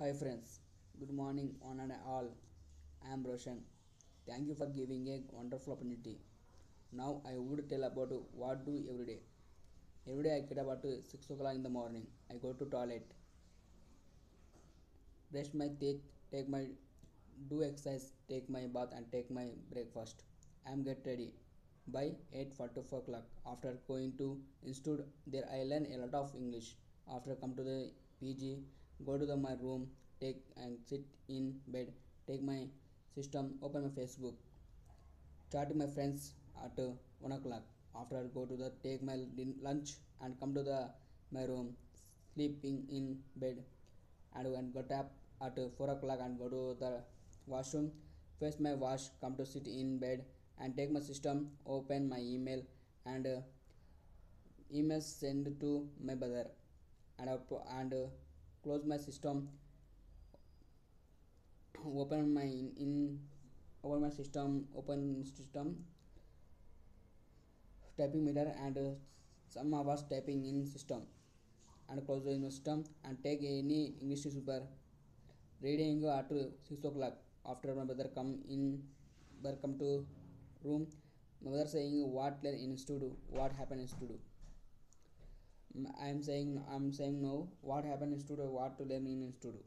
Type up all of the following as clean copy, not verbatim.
Hi friends, good morning one and all. I am Roshan. Thank you for giving a wonderful opportunity. Now I would tell about what do every day. Every day I get about 6 o'clock in the morning. I go to toilet, brush my teeth, take my do exercise, take my bath and take my breakfast. I am get ready by 8:44 o'clock. After going to institute, there I learn a lot of English. After come to the PG, go to my room, take and sit in bed, take my system, open my Facebook, chat with my friends at 1 o'clock. After I go to the take my lunch and come to the my room, sleeping in bed and got up at 4 o'clock and go to the washroom, face my wash, come to sit in bed and take my system, open my email and email send to my brother and close my system, open my in open my system, open system typing mirror and some hours typing in system and close the system and take any English newspaper reading at 6 o'clock. After my brother come in, brother come to room, my brother saying what learn in studio, what happened in studio. I'm saying no, what happened in studio, what to learn in studio.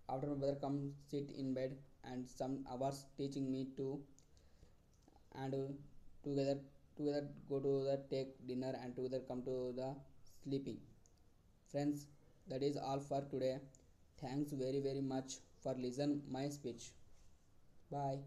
After my brother come sit in bed and some hours teaching me to and together together go to the take dinner and together come to the sleeping. Friends, that is all for today. Thanks very much for listen my speech. Bye.